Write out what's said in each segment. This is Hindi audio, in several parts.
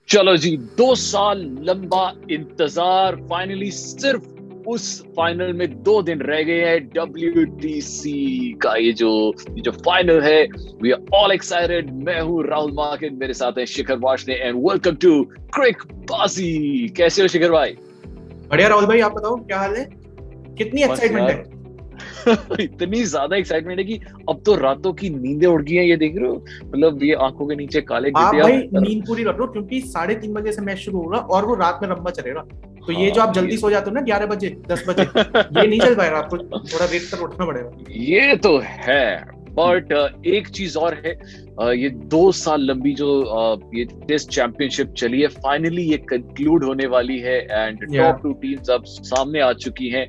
चलो जी, 2 साल लंबा इंतजार, फाइनली सिर्फ उस फाइनल में 2 दिन रह गए हैं। WTC का ये जो फाइनल है, वी आर ऑल एक्साइटेड। मैं हूँ राहुल मार्किन, मेरे साथ है शिखर वाशने एंड वेलकम टू क्रिक बाजी। कैसे हो शिखर भाई? बढ़िया राहुल भाई, आप बताओ क्या हाल है। कितनी बस एक्साइटमेंट यार, है। इतनी ज्यादा एक्साइटमेंट है कि अब तो रातों की नींदें उड़ गई हैं। ये देख रहे हो, मतलब ये आंखों के नीचे काले आप गिड्डे भाई अब। नींद पूरी रख लो, क्योंकि 3:30 बजे से मैच शुरू होगा और वो रात में लंबा चलेगा। तो ये जो हाँ आप जल्दी सो जाते हो ना, 11 बजे 10 बजे, ये नहीं चल पाएगा। आपको थोड़ा देर तक उठना पड़ेगा। ये तो है। बट एक चीज और है, ये 2 साल लंबी जो ये टेस्ट चैंपियनशिप चली है, फाइनली ये कंक्लूड होने वाली है एंड या टॉप 2 टीम्स अब सामने आ चुकी हैं।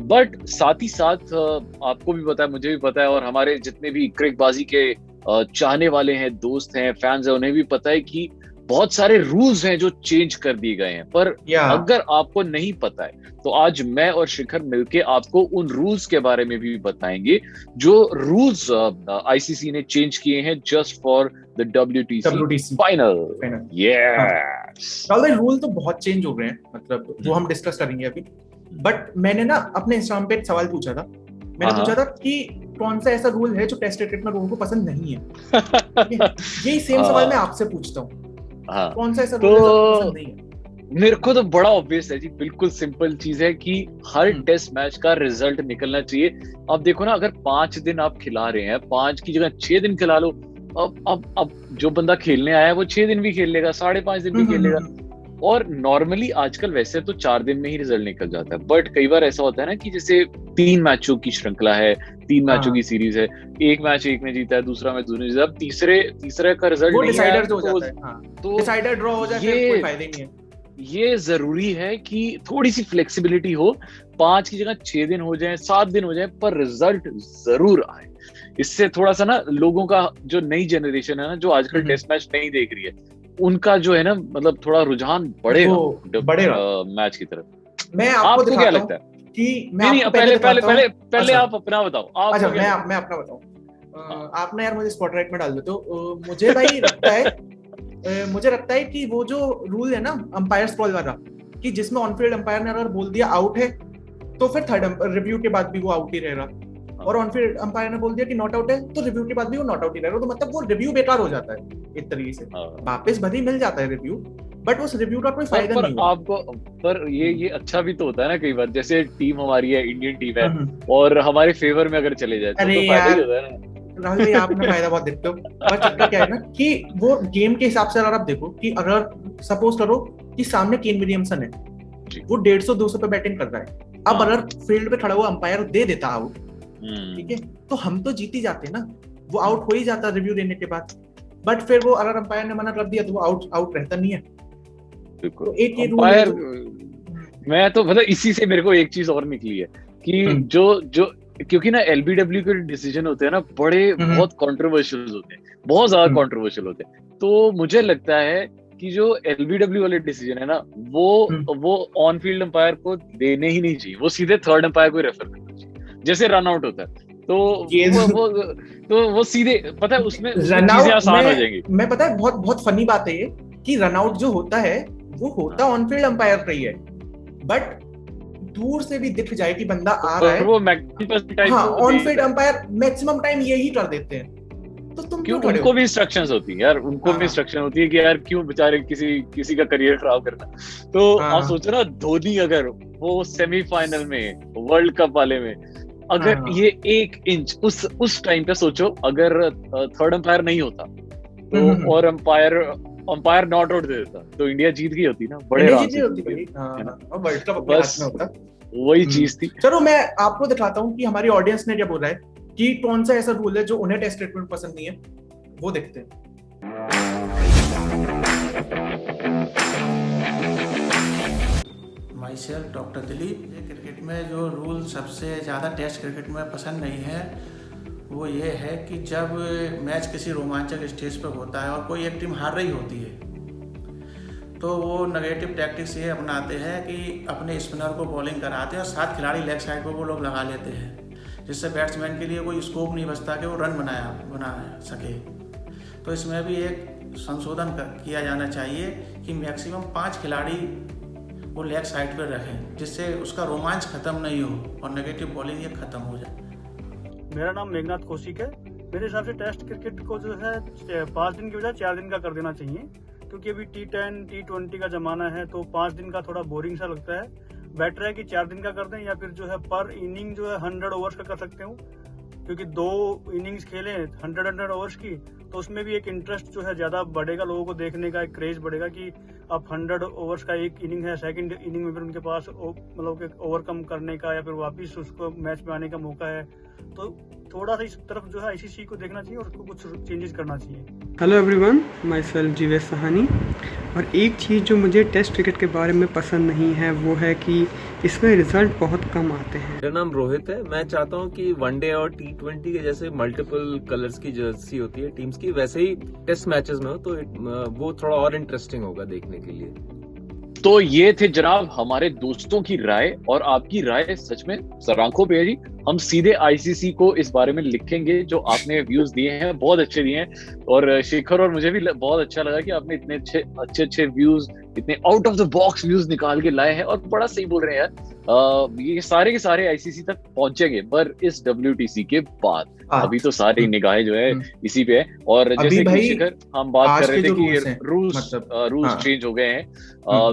बट साथ ही साथ आपको भी पता है, मुझे भी पता है, और हमारे जितने भी क्रिकबाजी के चाहने वाले हैं, दोस्त हैं, फैंस हैं, उन्हें भी पता है कि बहुत सारे रूल्स हैं जो चेंज कर दिए गए हैं। पर या अगर आपको नहीं पता है तो आज मैं और शिखर मिलके आपको उन रूल्स के बारे में भी बताएंगे जो रूल्स आईसीसी ने चेंज किए हैं just for the WTC WTC final. Final. हाँ यस। राहुल भाई, रूल तो बहुत चेंज हो गए हैं, मतलब वो हम डिस्कस करेंगे अभी। बट मैंने ना अपने इंस्टाग्राम पे एक सवाल पूछा था। मैंने पूछा था कि कौन सा ऐसा रूल है जो टेस्ट क्रिकेट में लोगों को पसंद नहीं है। ठीक है, यही सेम सवाल मैं आपसे पूछता हूँ। हाँ, कौन सा ऐसा तो रूल है जो आपको पसंद नहीं है। मेरे को तो बड़ा ऑब्वियस है जी, बिल्कुल सिंपल चीज है कि हर टेस्ट मैच का रिजल्ट निकलना चाहिए। अब देखो ना, अगर 5 दिन आप खिला रहे हैं, 5 की जगह 6 दिन खिला लो। अब जो बंदा खेलने आया है वो 6 दिन भी खेल लेगा, 5.5 दिन भी खेल लेगा। और नॉर्मली आजकल वैसे तो 4 दिन में ही रिजल्ट निकल जाता है, बट कई बार ऐसा होता है ना कि जैसे 3 मैचों की श्रृंखला है, 3 मैचों की सीरीज है, एक मैच एक ने जीता है, दूसरा मैच दूसरे ने जीता है, अब तीसरे का रिजल्ट वो नहीं आया डिसाइडर जो हो तो जाता है। हाँ, तो डिसाइडर ड्रॉ हो जाए फिर कोई ये फायदा ही नहीं है। ये जरूरी है कि थोड़ी सी फ्लेक्सिबिलिटी हो। 5 की जगह 6 दिन हो जाए, 7 दिन हो जाए, पर रिजल्ट जरूर आए। इससे थोड़ा सा ना लोगों का, जो नई जनरेशन है ना, जो आजकल टेस्ट मैच नहीं देख रही है, उनका जो है ना, मतलब थोड़ा रुझान वो बढ़ेगा बढ़ेगा। मैच की तरफ। मैं आपको आपको क्या दिखाता हूँ लगता है? कि मैं नहीं नहीं, आपको पहले पहले पहले दिखाता पहले हूँ। पहले अच्छा आप अपना बताओ, अच्छा, आपको क्या लगता मैं अपना बताऊँ। है? आप ना यार मुझे स्पॉटलाइट में डाल देते हो। मुझे भाई लगता है, मुझे लगता है कि वो जो रूल है ना अंपायर स्क्रॉल वाला, कि जिसमें ऑनफील्ड अंपायर ने अगर बोल दिया आउट है, तो फिर थर्ड रिव्यू के बाद भी वो आउट ही रहेगा। और ऑनफील्ड अंपायर ने बोल दिया कि नॉट आउट है, तो रिव्यू के बाद भी वो नॉट आउट ही रहेगा। तो मतलब वो रिव्यू बेकार हो जाता है एक तरीके से। हाँ, वापस भले ही मिल जाता है रिव्यू, बट उस रिव्यू का कोई पर फायदा पर नहीं हुआ। आपको, पर ये अच्छा भी तो होता है ना कई बार, जैसे टीम हमारी है, इंडियन टीम है, हम्म। और हमारे फेवर में अगर चले जाए अरे तो फायदा ही यार होता है राहुल भाई, आप ना फायदा बहुत देखते हो। पर चक्कर क्या है ना कि वो गेम के हिसाब से अगर आप देखो कि अगर सपोज करो कि सामने केन विलियमसन है, जी। वो 150-200 पे बैटिंग कर रहा है। अब हाँ। अगर फील्ड पे खड़ा हुआ अंपायर दे देता आउट, ठीक है, हम्म। तो हम तो जीत ही जाते ना। वो आउट हो ही जाता रिव्यू देने के बाद। बट फिर वो अगर अंपायर ने मना कर दिया तो वो आउट आउट रहता नहीं है। बिल्कुल। तो एक ये रूल है अंपायर, जो मैं तो मतलब इसी से मेरे को एक चीज और निकली है कि हम्म, जो जो क्योंकि ना LBW के डिसीजन होते हैं ना, बड़े हम्म, बहुत कंट्रोवर्शियल होते हैं, बहुत ज्यादा हम्म, कंट्रोवर्शियल होते हैं। तो मुझे लगता है कि जो LBW वाले डिसीजन है ना, वो ऑन फील्ड अंपायर को देने ही नहीं चाहिए, वो सीधे थर्ड अंपायर को रेफर करना चाहिए। जैसे रन आउट होता है तो ये वो सीधे, पता है, उसमें उसमें रन चीजें आउट आसान हो जाएंगी। मैं पता है, बहुत बहुत फनी बात है ये कि रन आउट जो होता है वो होता हाँ। ऑन फील्ड अंपायर का ही है। बट दूर से भी दिख जाए कि बंदा आ रहा पर है। वो मैक्सिमम टाइम हाँ, तो दे ऑन ही फील्ड देता है। अंपायर मैक्सिमम टाइम यही कर देते हैं। तो तुम क्यों, क्यों खड़े हो। उनको भी इंस्ट्रक्शंस होती है यार, उनको भी हाँ इंस्ट्रक्शन होती है कि यार क्यों बेचारे किसी किसी का करियर खराब करना। तो आप हाँ सोचो ना, धोनी अगर वो सेमीफाइनल में, वर्ल्ड कप वाले में, हाँ अगर हाँ। ये 1 इंच उस टाइम पे सोचो, अगर थर्ड अंपायर नहीं होता तो, हम्म। और अंपायर अंपायर नॉट आउट दे देता, तो इंडिया जीत गई होती ना, बड़े इंडिया आराम जीत से नहीं होती जीत गई भाई। होती, हाँ है ना? हाँ, और वर्ल्ड कप अपने हाथ बस में होता। वही चीज थी। चलो मैं आपको दिखाता हूँ कि हमारी ऑडियंस ने क्या बोला है, कि कौन सा ऐसा रूल है जो उन्हें टेस्ट क्रिकेट में पसंद नहीं है। वो देखते हैं। My self doctor Dilip. ये क्रिकेट में जो रूल सबसे ज़्यादा टेस्ट क्रिकेट में पसंद नहीं है, वो ये है कि जब मैच किसी रोमांचक स्टेज पर होता है और कोई एक टीम हार रही होती है, तो वो नेगेटिव टैक्टिक्स ये अपनाते हैं कि अपने स्पिनर को बॉलिंग कराते हैं और 7 खिलाड़ी लेग साइड पर वो लोग लगा लेते हैं जिससे बैट्समैन के लिए कोई स्कोप नहीं बचता कि वो रन बना सके। तो इसमें भी एक संशोधन किया जाना चाहिए कि मैक्सिमम 5 खिलाड़ी वो लेग साइड पर रखें, जिससे उसका रोमांच खत्म नहीं हो और नेगेटिव बॉलिंग ये खत्म हो जाए। मेरा नाम मेघनाथ कौशिक है। मेरे हिसाब से टेस्ट क्रिकेट को जो है 5 दिन की बजाय 4 दिन का कर देना चाहिए, क्योंकि अभी T10 T20 का जमाना है, तो 5 दिन का थोड़ा बोरिंग सा लगता है। बेटर है कि 4 दिन का कर दें, या फिर जो है पर इनिंग जो है 100 ओवर्स का कर सकते हो, क्योंकि 2 इनिंग्स खेलें 100 ओवर्स की, तो उसमें भी एक इंटरेस्ट जो है ज़्यादा बढ़ेगा, लोगों को देखने का एक क्रेज बढ़ेगा कि अब 100 ओवर्स का एक इनिंग है, सेकंड इनिंग में फिर उनके पास मतलब ओवरकम करने का या फिर वापस उसको मैच में आने का मौका है। तो थोड़ा सा इस तरफ जो है आईसीसी को देखना चाहिए और उसको कुछ चेंजेस करना चाहिए। Hello everyone, myself Jeevesh Sahani. और एक चीज़ जो मुझे टेस्ट क्रिकेट के बारे में पसंद नहीं है वो है कि इसमें रिजल्ट बहुत कम आते हैं। मेरा नाम रोहित है। मैं चाहता हूँ कि वनडे और T20 के जैसे मल्टीपल कलर्स की जर्सी होती है टीम्स की, वैसे ही टेस्ट मैचेस में हो तो वो थोड़ा और इंटरेस्टिंग होगा देखने के लिए। तो ये थे जनाब हमारे दोस्तों की राय, और आपकी राय सच में सरांखों पे है जी। हम सीधे आईसीसी को इस बारे में लिखेंगे, जो आपने व्यूज दिए हैं बहुत अच्छे दिए हैं, और शिखर और मुझे भी बहुत अच्छा लगा कि आपने इतने अच्छे व्यूज, इतने out of the box views निकाल के लाए हैं, और बड़ा सही बोल रहे हैं यार। ये सारे के सारे आईसीसी तक पहुंचेंगे, पर इस WTC के बाद अभी तो सारी निगाहें जो है इसी पे है। और जैसे कि शिखर हम बात कर रहे थे कि रूल्स चेंज हो गए हैं,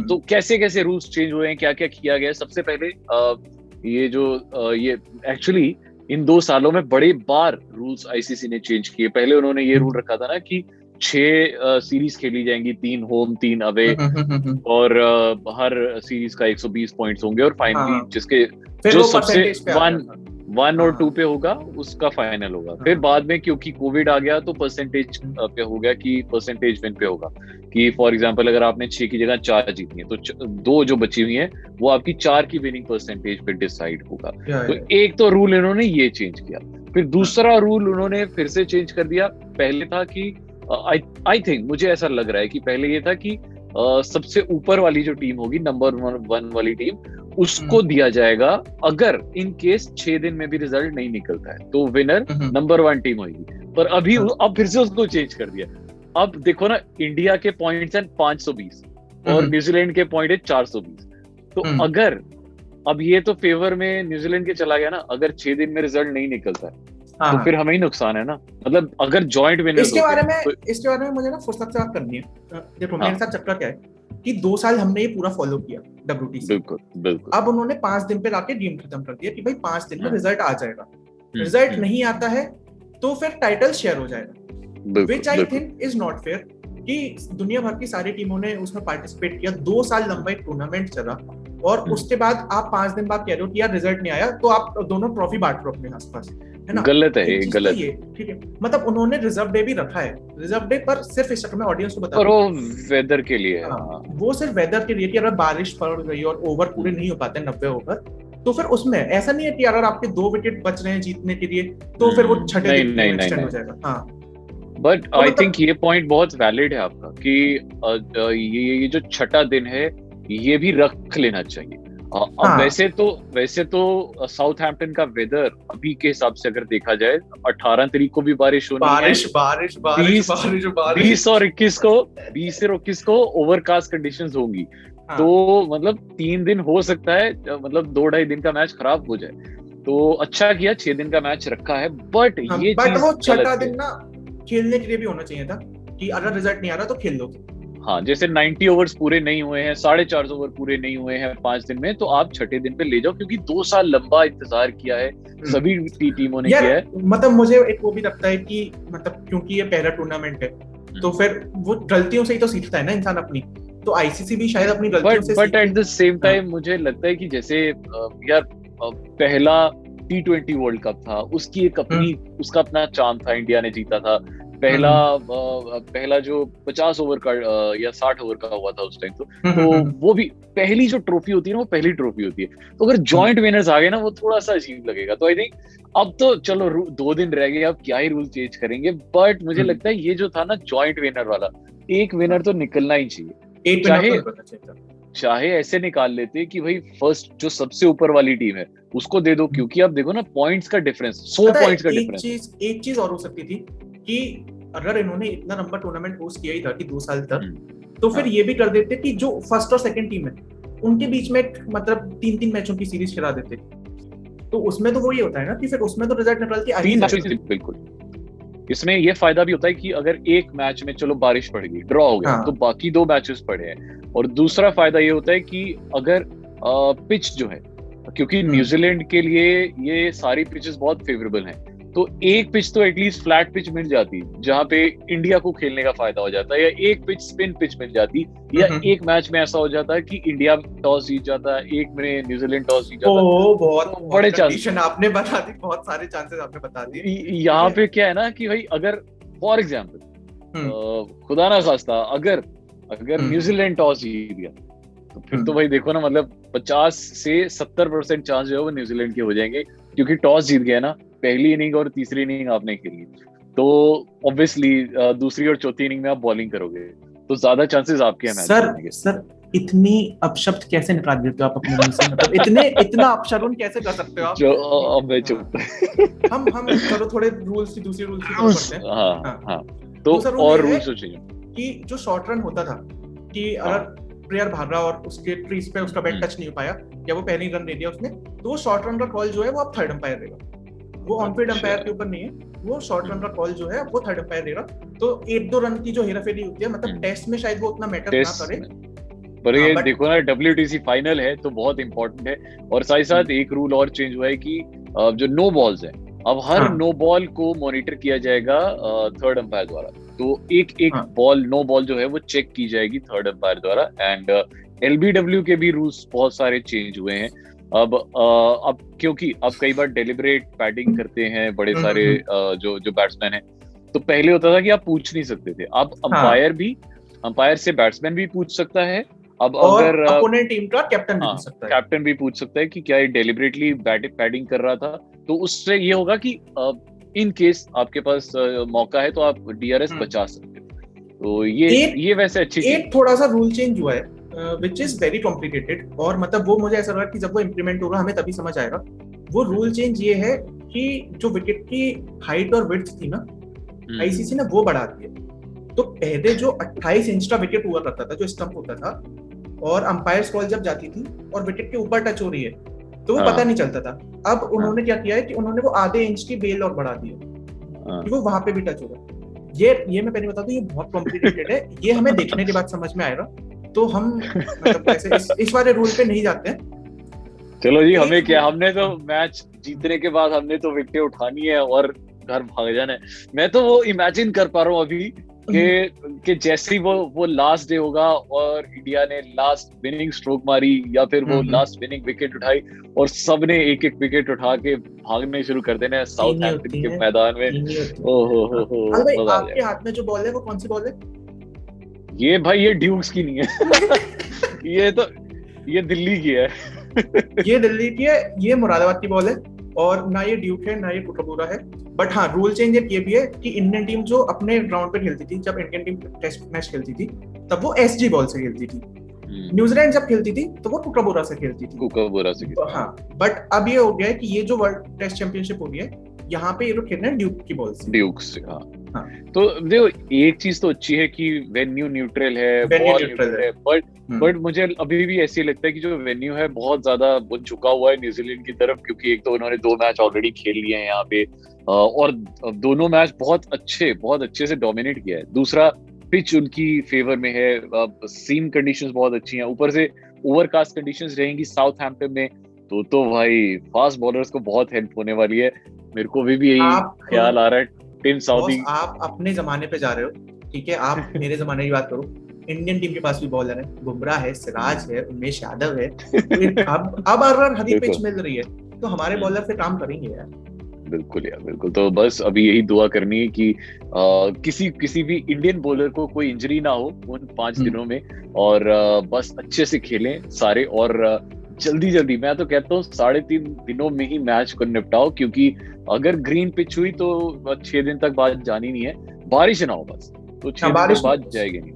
तो कैसे कैसे रूल्स चेंज हुए हैं, क्या क्या किया गया है। सबसे पहले ये एक्चुअली इन 2 सालों में बड़े बार रूल्स आईसीसी ने चेंज किए। पहले उन्होंने ये रूल रखा था ना कि 6 सीरीज खेली जाएंगी, 3 होम 3 अवे, और हर सीरीज का 120 पॉइंट्स होंगे, और फाइनली जिसके जो सबसे 1 और 2 पे होगा उसका फाइनल होगा। फिर बाद में क्योंकि कोविड आ गया तो परसेंटेज पे हो गया कि परसेंटेज विन पे होगा, कि फॉर एग्जांपल अगर आपने 6 की जगह 4 जीतनी है तो 2 जो बची हुई है वो आपकी 4 की विनिंग परसेंटेज पे डिसाइड होगा। तो एक तो रूल इन्होंने ये चेंज किया। फिर दूसरा रूल उन्होंने फिर से चेंज कर दिया। पहले था कि आई थिंक, मुझे ऐसा लग रहा है कि पहले ये था कि सबसे ऊपर वाली जो टीम होगी, नंबर 1 वाली टीम, उसको दिया जाएगा अगर इन केस 6 दिन में भी रिजल्ट नहीं निकलता है तो विनर नंबर 1 टीम होगी। पर अभी अब फिर से उसको चेंज कर दिया। अब देखो ना, इंडिया के पॉइंट्स हैं 520 और न्यूजीलैंड के पॉइंट है 420। तो अगर अब ये तो फेवर में न्यूजीलैंड के चला गया ना, अगर 6 दिन में रिजल्ट नहीं निकलता है तो फिर हमें ही नुकसान है ना। मतलब अगर जॉइंट विनर इसके बारे में मुझे ना फुर्सत से बात करनी है। देखो मेरे साथ चक्कर क्या है कि 2 साल हमने ये पूरा फॉलो किया WTC। बिल्कुल। अब उन्होंने 5 दिन पे लाके गेम खत्म कर दिया कि भाई 5 दिन में रिजल्ट आ जाएगा। रिजल्ट नहीं आता है तो फिर टाइटल शेयर हो जाएगा, which I think is not fair. कि दुनिया भर की सारी टीमों ने उसमें पार्टिसिपेट किया, 2 साल लंबा एक टूर्नामेंट चला, और उसके बाद आप 5 दिन बाद कह रहे हो कि यार रिजल्ट नहीं आया, तो आप दोनों ट्रॉफी बांट रहे हो अपने आसपास, है ना। गलत है ये, गलत है। ठीक है, मतलब उन्होंने रिजर्व डे भी रखा है। रिजर्व डे पर सिर्फ इस चक्कर में ऑडियंस को बता, वो वेदर के लिए है। वो सिर्फ वेदर के लिए कि अगर बारिश पड़ रही और ओवर पूरे नहीं हो पाते 90 ओवर, तो फिर उसमें ऐसा नहीं है कि अगर आपके 2 विकेट बच रहे हैं जीतने के लिए तो फिर वो छठे दिन में एक्सटेंड हो जाएगा। बट आई थिंक ये पॉइंट बहुत वैलिड है आपका कि ये जो छठा दिन है ये भी रख लेना चाहिए। अब वैसे तो साउथहैम्पटन का वेदर अभी के हिसाब से अगर देखा जाए 18 तारीख को भी बारिश होनी है, 20 और 21 को ओवरकास्ट कंडीशंस होंगी। तो मतलब 3 दिन हो सकता है, मतलब 2-2.5 दिन का मैच खराब हो जाए। तो अच्छा किया 6 दिन का मैच रखा है, बट ये चीज वो छठा दिन ना खेलने के लिए भी होना चाहिए था कि अगर रिजल्ट नहीं आ रहा तो खेल लो। हाँ, जैसे 90 ओवर्स पूरे नहीं हुए हैं, 450 ओवर पूरे नहीं हुए हैं 5 दिन में, तो आप छठे दिन पे ले जाओ, क्योंकि 2 साल लंबा इंतजार किया है सभी टीमों ने किया है। मतलब मुझे एक वो भी लगता है कि मतलब क्योंकि ये पहला टूर्नामेंट है तो फिर वो गलतियों से ही तो सीखता है ना इंसान अपनी, तो आईसीसी भी शायद अपनी गलतियों से but at the same time मुझे लगता है कि जैसे यार पहला T20 वर्ल्ड कप था, उसकी एक अपनी उसका अपना चार्म था, इंडिया ने जीता था। पहला जो 50 ओवर का या 60 ओवर का हुआ था उस टाइम, तो वो भी पहली जो ट्रॉफी होती है ना, वो पहली ट्रॉफी होती है। तो अगर जॉइंट विनर्स आ गए ना, वो थोड़ा सा अजीब लगेगा। तो आई थिंक अब तो चलो 2 दिन रह गए, अब क्या ही रूल चेंज करेंगे, बट मुझे लगता है ये जो था ना जॉइंट विनर वाला, एक विनर तो निकलना ही चाहिए। चाहे ऐसे निकाल लेते कि भाई फर्स्ट जो सबसे ऊपर वाली टीम है उसको दे दो, क्योंकि आप देखो ना पॉइंट्स का डिफरेंस, 100 पता है, पॉइंट्स का डिफरेंस। एक चीज और हो सकती थी कि अगर इन्होंने इतना लंबा टूर्नामेंट होस्ट किया ही था कि 2 साल तक, तो फिर ये भी कर देते कि जो फर्स्ट और सेकंड टीम है उनके बीच में मतलब 3-3 मैचों की सीरीज खिला देते, तो उसमें तो वो ये होता है ना कि फिर उसमें तो रिजल्ट निकल के आ ही 3 जाएगा। मैचेस, बिल्कुल। इसमें ये फायदा भी होता है कि अगर एक मैच में चलो बारिश पड़ गई, ड्रॉ हो गया, हाँ। तो बाकी 2 मैचेस पड़े हैं। और दूसरा फायदा ये होता है कि अगर पिच जो है, क्योंकि न्यूजीलैंड के लिए ये सारी पिचेस बहुत फेवरेबल हैं, तो एक पिच तो एटलीस्ट फ्लैट पिच मिल जाती जहां पे इंडिया को खेलने का फायदा हो जाता है, या एक पिच स्पिन पिच मिल जाती, या एक मैच में ऐसा हो जाता है कि इंडिया टॉस जीत जाता है, एक में न्यूजीलैंड टॉस जीत जाता है। बहुत बड़े कंडीशन आपने बता दी, बहुत सारे चांसेस आपने बता दिए। यहाँ पे क्या है ना कि भाई अगर फॉर एग्जाम्पल खुदा ना खास्ता अगर न्यूजीलैंड टॉस जीत गया, तो फिर तो भाई देखो ना, मतलब 50 से 70% चांस जो है वो न्यूजीलैंड के हो जाएंगे, क्योंकि टॉस जीत गया ना, पहली इनिंग और तीसरी इनिंग आपने खेली, तो ऑब्वियसली दूसरी और चौथी इनिंग में आप बॉलिंग करोगे, तो ज्यादा चांसेस आपके हैं मैच जीतने के। सर इतनी अपशब्द कैसे निकाल देते हो आप अपने मुंह से, मतलब इतना अपशब्द कैसे कर सकते हो आप? जो अब मैं चुप। हम चलो थोड़े रूल्स की दूसरी रूल्स की तरफ बढ़ते हैं। हाँ, तो और रूल्स हो चाहिए कि जो शॉर्ट रन होता था कि अगर प्लेयर भाग रहा और उसके ट्रीज पे उसका बैट टच नहीं हो पाया या वो पहली रन दे दिया उसने, तो वो शॉर्ट रन का कॉल जो है वो अब थर्ड अंपायर देगा, वो ऑन फील्ड अंपायर के ऊपर नहीं है, वो शॉर्ट रन का कॉल जो है वो थर्ड अंपायर देगा। तो 1-2 रन की जो हेराफेरी होती है, मतलब टेस्ट में शायद वो उतना मैटर ना करे, पर ये देखो ना WTC फाइनल है तो बहुत इंपॉर्टेंट है। और साथ ही साथ एक रूल और चेंज हुआ है कि जो नो बॉल्स है, अब हर नो बॉल को मॉनिटर किया जाएगा थर्ड अंपायर द्वारा, तो एक बॉल नो बॉल जो है वो चेक की जाएगी थर्ड अंपायर द्वारा। एंड LBW के भी रूल्स बहुत सारे चेंज हुए हैं अब क्योंकि अब कई बार डेलिब्रेट बैटिंग करते हैं बड़े सारे जो बैट्समैन हैं, तो पहले होता था कि आप पूछ नहीं सकते थे, अब अंपायर से बैट्समैन भी पूछ सकता है। अब अगर अपोनेंट टीम का कैप्टन भी पूछ सकता है, कैप्टन भी पूछ सकता है कि क्या ये डेलिबरेटली बैटिंग कर रहा था, तो उससे ये होगा कि इन केस आपके पास मौका है तो आप DRS बचा सकते हो। तो ये वैसे अच्छी चीज। एक थोड़ा सा रूल चेंज हुआ है which is very complicated, और मतलब वो मुझे ऐसा लगा कि जब वो इम्प्लीमेंट होगा हमें तभी समझ आएगा। वो रूल चेंज ये है कि जो विकेट की हाइट और विड्थ थी ना, ICC ने वो बढ़ा दी है। तो पहले जो 28 इंच का विकेट हुआ करता था, जो स्टंप होता था, और अंपायर कॉल जब जाती थी और विकेट के ऊपर टच हो रही है तो वो पता नहीं चलता था। अब उन्होंने क्या किया है कि उन्होंने वो आधे इंच की बेल और बढ़ा दी है कि वो वहां पे भी टच होगा। ये मैं पहले बता दूं, ये बहुत कॉम्प्लिकेटेड है, ये हमें देखने के बाद समझ में आएगा, तो हम मतलब ऐसे इस वाले रूल पे नहीं जाते हैं। चलो जी, हमें क्या, हमने तो मैच जीतने के बाद हमने तो विकेट उठानी है और घर भाग जाना है। मैं तो वो इमेजिन कर पा रहा हूँ अभी कि जैसे ही वो लास्ट डे होगा और इंडिया ने लास्ट विनिंग स्ट्रोक मारी या फिर वो लास्ट विनिंग विकेट उठाई और सबने एक एक विकेट उठा के भागने शुरू कर देना साउथहैम्पटन के मैदान में। ओहो, आपके हाथ में जो बॉल है वो कौन सी बॉल है? ये भाई ये ड्यूक्स की नहीं है ये दिल्ली की है। ये दिल्ली की है, ये मुरादाबाद की बॉल है, और ना ये ड्यूक है ना ये कोटकपूरा है। बट हाँ, रूल चेंज ये भी है कि इंडियन टीम जो अपने ग्राउंड पे खेलती थी, जब इंडियन टीम टेस्ट मैच खेलती थी तब वो SG बॉल से खेलती थी। न्यूजीलैंड जब खेलती थी तो वो कोटकपूरा से खेलती थी। हाँ, बट अब ये हो गया है कि ये जो वर्ल्ड टेस्ट चैंपियनशिप हो रही है, यहाँ पे ये लोग खेल रहे हैं ड्यूक की बॉल से। ड्यूक से, हाँ। तो देखो, एक चीज तो अच्छी है कि वेन्यू न्यूट्रल है, बॉल न्यूट्रल है, बट मुझे अभी भी ऐसे लगता है कि जो वेन्यू है बहुत ज्यादा झुका हुआ है न्यूजीलैंड की तरफ, क्योंकि एक तो उन्होंने 2 मैच ऑलरेडी खेल लिए हैं यहाँ पे, और दोनों मैच बहुत अच्छे से डोमिनेट किया है। दूसरा, पिच उनकी फेवर में है, सीम कंडीशंस बहुत अच्छी हैं, ऊपर से ओवरकास्ट कंडीशंस रहेंगी साउथहैम्पटन में, तो भाई फास्ट बॉलर्स को बहुत हेल्प होने वाली है। मेरे को भी यही ख्याल आ रहा है। टीम साउदी, आप अपने जमाने पे जा रहे हो, ठीक है, आप मेरे जमाने की बात करो। इंडियन टीम के पास भी बॉलर है, बुमराह है, सिराज है, उमेश यादव है, अब हरी पिच मिल रही है, तो हमारे बॉलर पे काम करेंगे यार। बिल्कुल यार, बिल्कुल। तो बस अभी यही दुआ करनी है कि किसी भी इंडियन बॉलर को कोई इंजरी ना हो उन 5 दिनों में, और बस अच्छे से खेलें सारे, और जल्दी मैं तो कहता हूँ 3.5 दिनों में ही मैच को निपटाओ, क्योंकि अगर ग्रीन पिच हुई तो 6 दिन तक बाद जानी नहीं है, बारिश ना हो बस, तो 6 दिन बाद जाएगी नहीं,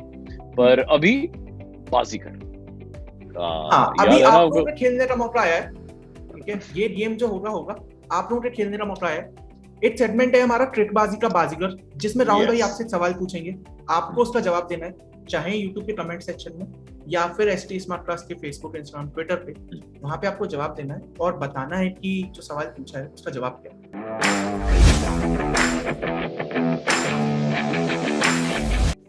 पर अभी बाजी कर। हाँ, अभी याद है ना आप आपको? लोगों के खेलने का मौका आया है, ठीक है, ये गेम जो होगा आप लोगों के खेलने का मौका है। एक सेगमेंट है हमारा ट्रिकबाजी का बाजीगर, जिसमें राहुल भाई Yes. आपसे एक सवाल पूछेंगे, आपको उसका जवाब देना है, चाहे यूट्यूब के कमेंट सेक्शन में या फिर ST स्मार्ट क्लास के फेसबुक, इंस्टाग्राम, ट्विटर पे, वहां पे आपको जवाब देना है और बताना है कि जो सवाल पूछा है उसका जवाब क्या है।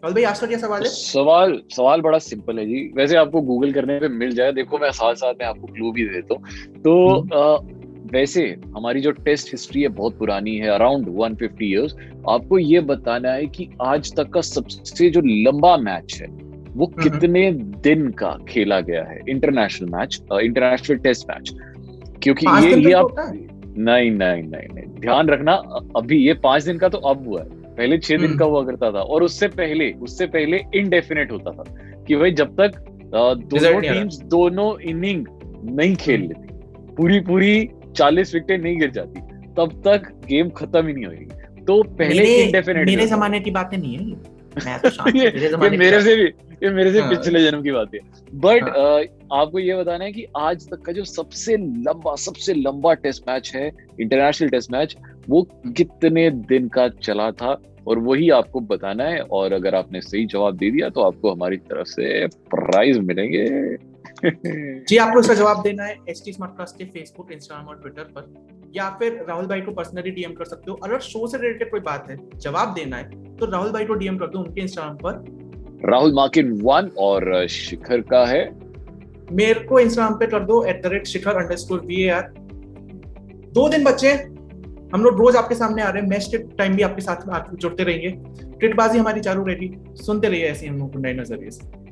राहुल भाई आज का क्या सवाल है? सवाल बड़ा सिंपल है जी, वैसे आपको गूगल करने पे मिल जाए, देखो मैं साथ साथ में आपको क्लू भी देता हूँ। तो वैसे हमारी जो टेस्ट हिस्ट्री है बहुत पुरानी है, अराउंड 150 इयर्स। आपको ये बताना है कि आज तक का सबसे जो लंबा मैच है वो कितने दिन का खेला गया है, international match, international test match. क्योंकि ये आप नहीं ध्यान रखना, अभी ये 5 दिन का तो अब हुआ है, पहले 6 दिन का हुआ करता था, और उससे पहले इनडेफिनेट होता था कि भाई जब तक दोनों टीम्स दोनों इनिंग नहीं खेल लेती, पूरी 40 विकेटें नहीं गिर जाती, तब तक गेम खत्म ही नहीं होगी। तो पहले इनडेफिनेट, मेरे जमाने की बातें नहीं है, मैं तो शांत ये मेरे से पिछले जन्म की बात है। बट आपको ये बताना है कि आज तक का जो सबसे लंबा टेस्ट मैच है, इंटरनेशनल टेस्ट मैच, वो कितने दिन का चला था, और वही आपको बताना है। और अगर आपने सही जवाब दे दिया तो आपको हमारी तरफ से प्राइज मिलेंगे। जी, आपको इसका जवाब देना है ST स्मार्ट क्लास के फेसबुक, इंस्टाग्राम और ट्विटर पर, या फिर राहुल भाई को पर्सनली डीएम कर सकते हो। अगर शो से रिलेटेड कोई बात है, जवाब देना है, तो राहुल भाई को डीएम कर दो उनके इंस्टाग्राम पर, राहुल मार्किन 1, और शिखर का है, मेरे को इंस्टाग्राम पे कर दो @शिखर_VAR। 2 दिन बचे, हम लोग रोज आपके सामने आ रहे हैं, मैच के टाइम भी आपके साथ जुड़ते रहेंगे, ट्रिकबाजी हमारी चालू रहेगी, सुनते रहिए ऐसे हम लोग को नए नजरिए से।